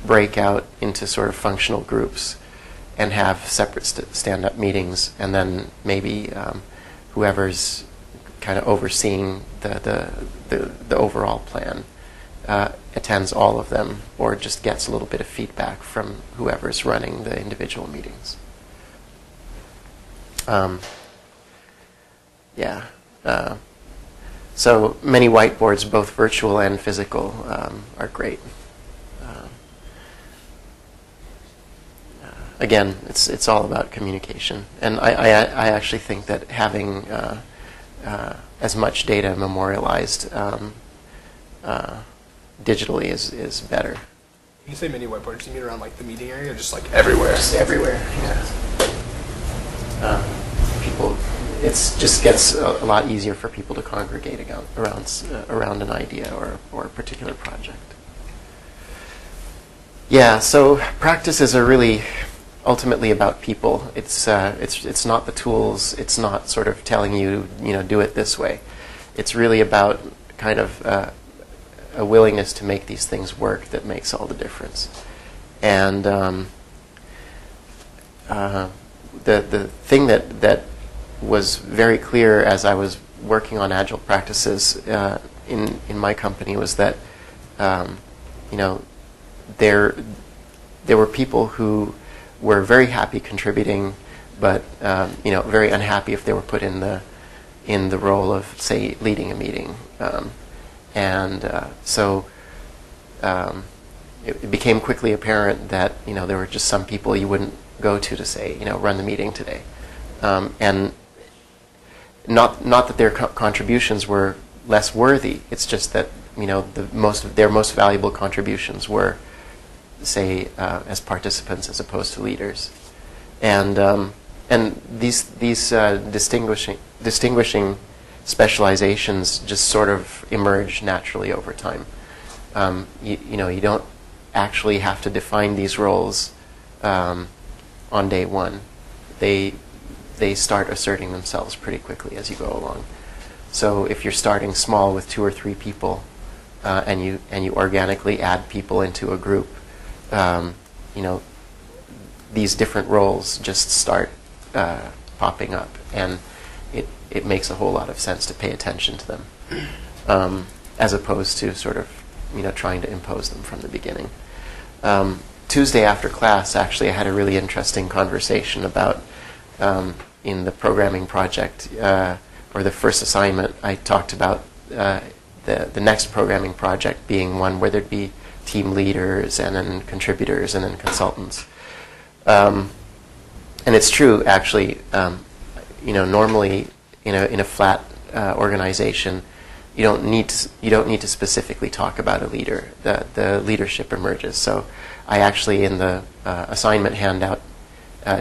break out into sort of functional groups and have separate stand-up meetings, and then maybe whoever's kind of overseeing the overall plan attends all of them, or just gets a little bit of feedback from whoever's running the individual meetings. So many whiteboards, both virtual and physical, are great. Again, it's all about communication, and I actually think that having as much data memorialized digitally is better. When you say mini whiteboards, you mean around like the meeting area, or just like everywhere? Just everywhere. Yeah. People, it just gets a lot easier for people to congregate around an idea or a particular project. Yeah. So practices are really ultimately about people. It's not the tools. It's not sort of telling you do it this way. It's really about kind of a willingness to make these things work that makes all the difference. And the thing that was very clear as I was working on agile practices in my company was that there were people who were very happy contributing, but very unhappy if they were put in the role of, say, leading a meeting. So it became quickly apparent that there were just some people you wouldn't go to say run the meeting today, and not that their contributions were less worthy. It's just that their most valuable contributions were, say, as participants as opposed to leaders, and these distinguishing specializations just sort of emerge naturally over time. You don't actually have to define these roles on day one. They start asserting themselves pretty quickly as you go along. So if you're starting small with 2 or 3 people, and you organically add people into a group, these different roles just start popping up, and it makes a whole lot of sense to pay attention to them, as opposed to sort of trying to impose them from the beginning. Tuesday after class, actually, I had a really interesting conversation about in the programming project, or the first assignment, I talked about the next programming project being one where there'd be team leaders and then contributors and then consultants. And it's true, actually. Normally in a flat organization, you don't need to specifically talk about a leader. The leadership emerges. So I actually, in the assignment handout,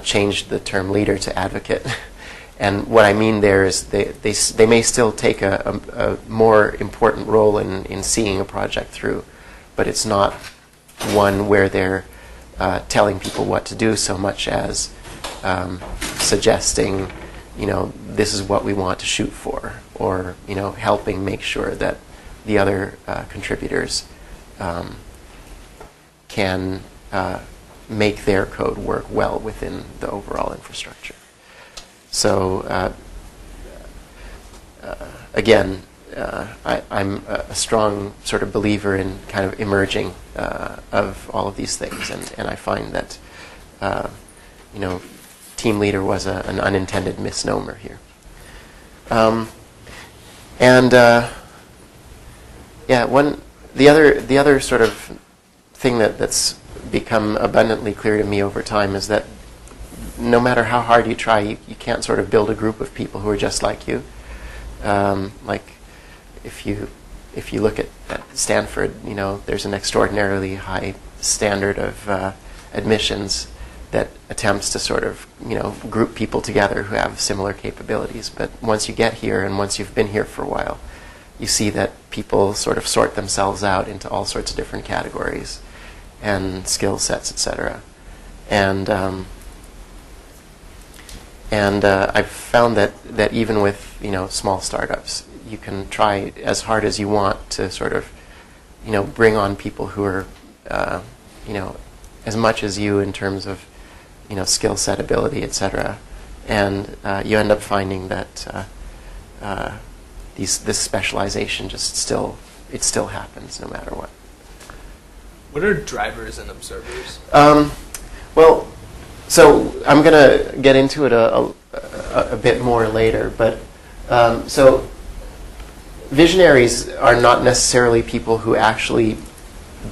changed the term leader to advocate. And what I mean there is they may still take a more important role in seeing a project through, but it's not one where they're telling people what to do so much as suggesting, this is what we want to shoot for, or helping make sure that the other contributors can make their code work well within the overall infrastructure. So again, I'm a strong sort of believer in kind of emerging of all of these things, and I find that team leader was an unintended misnomer here. The other sort of thing that's become abundantly clear to me over time is that no matter how hard you try, you can't sort of build a group of people who are just like you. Like if you look at Stanford, there's an extraordinarily high standard of admissions that attempts to sort of group people together who have similar capabilities. But once you get here, and once you've been here for a while, you see that people sort of sort themselves out into all sorts of different categories and skill sets, etc. And I've found that even with small startups, you can try as hard as you want to sort of bring on people who are as much as you in terms of, skill set, ability, etc. And you end up finding that this specialization just still happens no matter what. What are drivers and observers? Well, so I'm going to get into it a bit more later, but so visionaries are not necessarily people who actually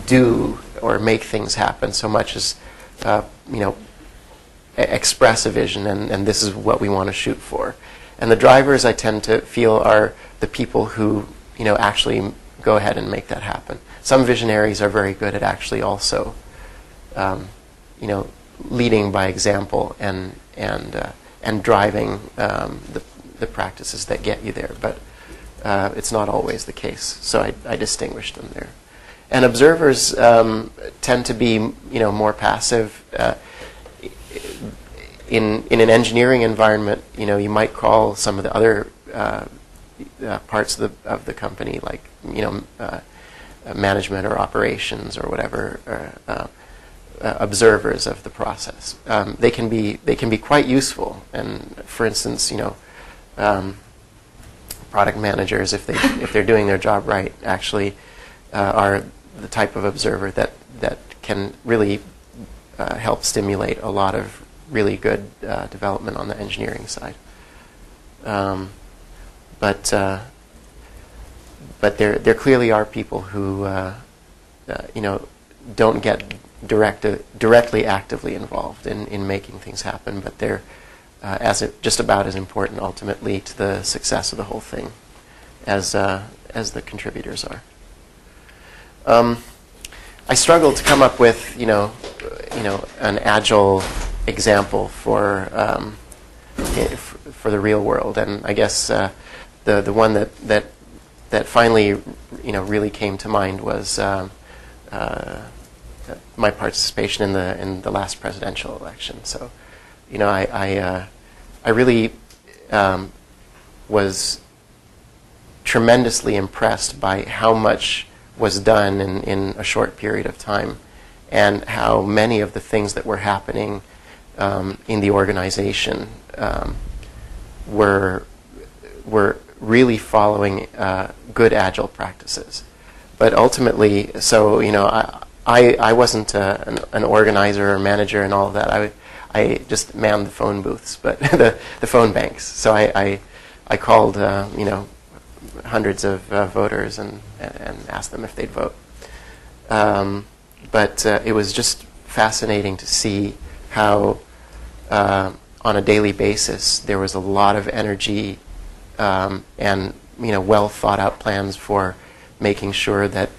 do or make things happen so much as express a vision, and this is what we want to shoot for. And the drivers, I tend to feel, are the people who actually go ahead and make that happen. Some visionaries are very good at actually also leading by example and driving the practices that get you there, but it's not always the case. So I distinguish them there. And observers tend to be more passive. In an engineering environment, you might call some of the other parts of the company, like management or operations or whatever, observers of the process. They can be quite useful. And for instance, product managers, if they're doing their job right, actually are the type of observer that can really help stimulate a lot of really good development on the engineering side. But there clearly are people who don't get directly actively involved in making things happen, but they're just about as important ultimately to the success of the whole thing as the contributors are. I struggled to come up with an agile example for the real world, and I guess the one that finally really came to mind was my participation in the last presidential election. So I really was tremendously impressed by how much was done in a short period of time, and how many of the things that were happening in the organization were really following good agile practices. But ultimately, so I wasn't an organizer or manager and all of that. I just manned the phone booths, but the phone banks. So I called hundreds of voters and asked them if they'd vote. But it was just fascinating to see how on a daily basis there was a lot of energy and well thought out plans for making sure that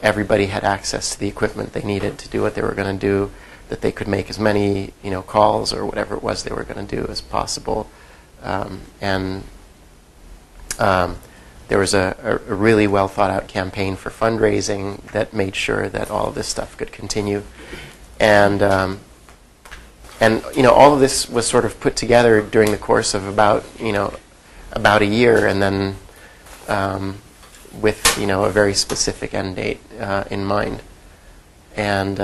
everybody had access to the equipment they needed to do what they were going to do, that they could make as many calls or whatever it was they were going to do as possible, and there was a really well thought out campaign for fundraising that made sure that all of this stuff could continue, and all of this was sort of put together during the course of about a year, and then with a very specific end date in mind, and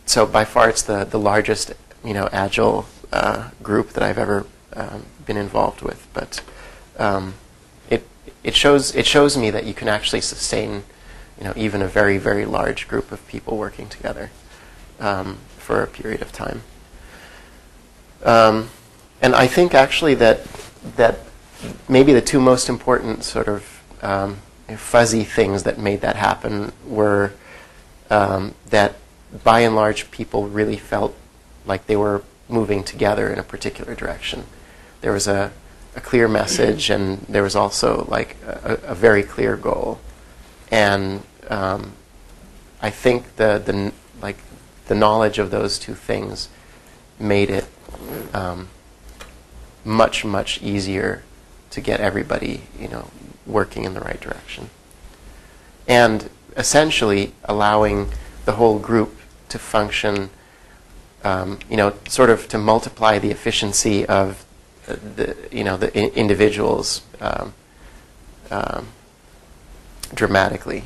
so by far it's the largest agile group that I've ever been involved with. But it shows me that you can actually sustain even a very, very large group of people working together for a period of time. And I think actually that maybe the two most important sort of fuzzy things that made that happen were that by and large people really felt like they were moving together in a particular direction. There was a clear message, and there was also like a very clear goal. And I think the knowledge of those two things made it much easier to get everybody working in the right direction, and essentially allowing the whole group to function, sort of to multiply the efficiency of the individuals dramatically.